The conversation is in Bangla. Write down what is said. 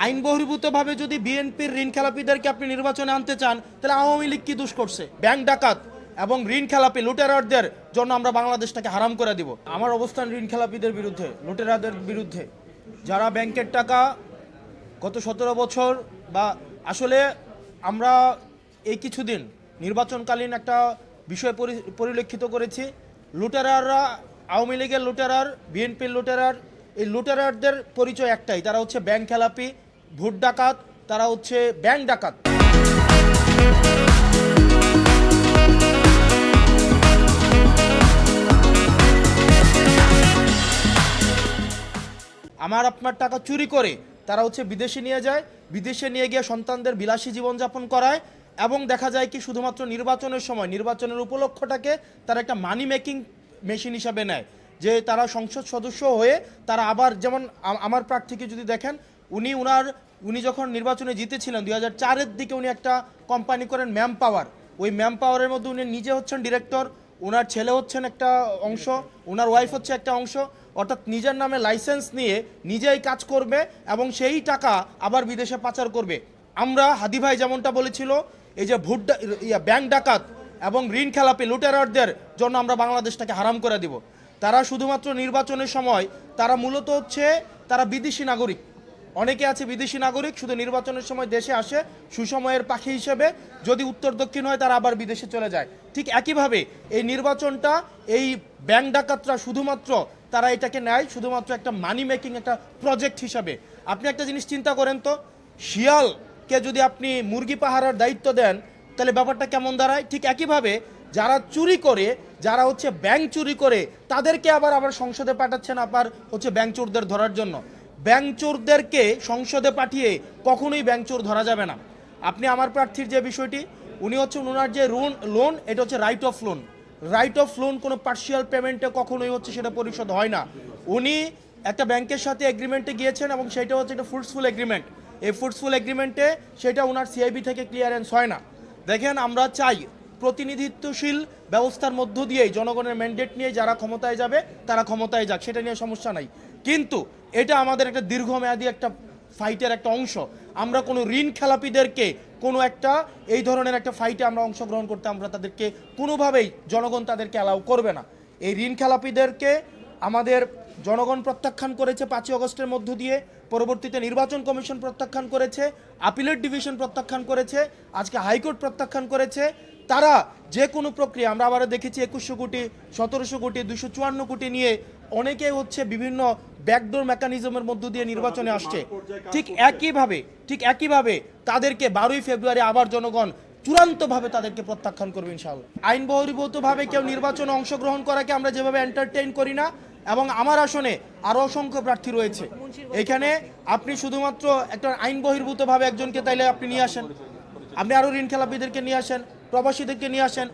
আইন বহির্ভূতভাবে যদি বিএনপির ঋণ খেলাপিদেরকে আপনি নির্বাচনে আনতে চান, তাহলে আওয়ামী লীগ কি দোষ করছে? ব্যাংক ডাকাত এবং ঋণ খেলাপি লুটেরারদের জন্য আমরা বাংলাদেশটাকে হারাম করে দিব। আমার অবস্থান ঋণ খেলাপিদের বিরুদ্ধে, লুটেরাদের বিরুদ্ধে, যারা ব্যাংকের টাকা গত 17 বছর বা আসলে আমরা এই কিছুদিন নির্বাচনকালীন একটা বিষয় পরিলক্ষিত করেছি। লুটেরাররা, আওয়ামী লীগের লুটেরার, বিএনপির লুটেরার, এই লুটেরারদের পরিচয় একটাই, তারা হচ্ছে ব্যাংক খেলাপি, ভোট ডাকাত, তারা হচ্ছে ব্যাংক ডাকাত। আমার আপনার টাকা চুরি করে তারা হচ্ছে বিদেশে নিয়ে যায়, বিদেশে নিয়ে গিয়ে সন্তানদের বিলাসী জীবনযাপন করায় এবং দেখা যায় কি শুধুমাত্র নির্বাচনের সময় নির্বাচনের উপলক্ষটাকে তারা একটা মানি মেকিং মেশিন হিসাবে নেয়, যে তারা সংসদ সদস্য হয়ে তারা আবার, যেমন আমার প্রার্থীকে যদি দেখেন, উনি যখন নির্বাচনে জিতেছিলেন 2004-এর দিকে উনি একটা কোম্পানি করেন ম্যাম পাওয়ার। ওই ম্যাম পাওয়ারের মধ্যে উনি নিজে হচ্ছেন ডিরেক্টর, ওনার ছেলে হচ্ছেন একটা অংশ, ওনার ওয়াইফ হচ্ছে একটা অংশ, অর্থাৎ নিজের নামে লাইসেন্স নিয়ে নিজেই কাজ করবে এবং সেই টাকা আবার বিদেশে পাচার করবে। আমরা হাদি ভাই যেমনটা বলেছিল, এই যে ব্যাংক ডাকাত এবং ঋণ খেলাপি লুটেরারদের জন্য আমরা বাংলাদেশটাকে হারাম করে দিব। তারা শুধুমাত্র নির্বাচনের সময় তারা মূলত হচ্ছে তারা বিদেশি নাগরিক, অনেকে আছে বিদেশি নাগরিক, শুধু নির্বাচনের সময় দেশে আসে সুসময়ের পাখি হিসেবে, যদি উত্তর দক্ষিণ হয় তারা আবার বিদেশে চলে যায়। ঠিক একইভাবে এই নির্বাচনটা এই ব্যাংক ডাকাতরা শুধুমাত্র তারা এটাকে নেয় শুধুমাত্র একটা মানি মেকিং একটা প্রজেক্ট হিসাবে। আপনি একটা জিনিস চিন্তা করেন তো, শিয়ালকে যদি আপনি মুরগি পাহারার দায়িত্ব দেন তাহলে ব্যাপারটা কেমন দাঁড়ায়? ঠিক একইভাবে যারা চুরি করে, যারা হচ্ছে ব্যাংক চুরি করে, তাদেরকে আবার সংসদে পাঠাচ্ছেন আবার হচ্ছে ব্যাংক চোরদের ধরার জন্য। ব্যাংক চোরদেরকে সংসদে পাঠিয়ে কখনোই ব্যাংক চোর ধরা যাবে না। আপনি আমার প্রার্থীর যে বিষয়টি, উনি হচ্ছে ওনার যে লোন, এটা হচ্ছে right of loan. Right of loan কোনো পার্শিয়াল পেমেন্টে কখনোই হচ্ছে সেটা পরিশোধ হয় না। উনি একটা ব্যাংকের সাথে এগ্রিমেন্টে গিয়েছেন এবং সেটা হচ্ছে একটা ফ্রুটফুল এগ্রিমেন্ট। এই ফ্রুটফুল এগ্রিমেন্টে সেটা ওনার সিআইবি থেকে ক্লিয়ারেন্স হয় না। দেখেন, আমরা চাই প্রতিনিধিত্বশীল ব্যবস্থার মধ্য দিয়েই জনগণের ম্যান্ডেট নিয়ে যারা ক্ষমতায় যাবে তারা ক্ষমতায় যাক, সেটা নিয়ে সমস্যা নাই, কিন্তু এটা আমাদের একটা দীর্ঘমেয়াদী একটা ফাইটের একটা অংশ। আমরা কোনো ঋণ খেলাপিদেরকে কোনো একটা এই ধরনের একটা ফাইটে আমরা অংশগ্রহণ করতে আমরা তাদেরকে কোনোভাবেই জনগণ তাদেরকে অ্যালাউ করবে না। এই ঋণ খেলাপিদেরকে আমাদের জনগণ প্রত্যাখ্যান করেছে 5ই আগস্টের মধ্য দিয়ে, পরবর্তীতে নির্বাচন কমিশন প্রত্যাখ্যান করেছে, আপিলেট ডিভিশন প্রত্যাখ্যান করেছে, আজকে হাইকোর্ট প্রত্যাখ্যান করেছে। তারা যে কোনো প্রক্রিয়া, আমরা আবার দেখেছি 2100 কোটি, 1700 কোটি, 254 কোটি নিয়ে অনেকেই হচ্ছে বিভিন্ন ব্যাকডোর মেকানিজমের মধ্য দিয়ে নির্বাচনে আসছে। ঠিক একইভাবে তাদেরকে 12ই ফেব্রুয়ারি আবার জনগণ চূড়ান্তভাবে তাদেরকে প্রত্যাখ্যান করবে ইনশাআল্লাহ। আইন বহির্ভূতভাবে কেউ নির্বাচনে অংশগ্রহণ করাকে আমরা যেভাবে এন্টারটেইন করি না, এবং আমার আসনে আরও অসংখ্য প্রার্থী রয়েছে, এখানে আপনি শুধুমাত্র একটা আইন বহির্ভূতভাবে একজনকে তাইলে আপনি নিয়ে আসেন, আপনি আরও ঋণ খেলাপিদেরকে নিয়ে আসেন, প্রবাসীদেরকে নিয়ে আসেন,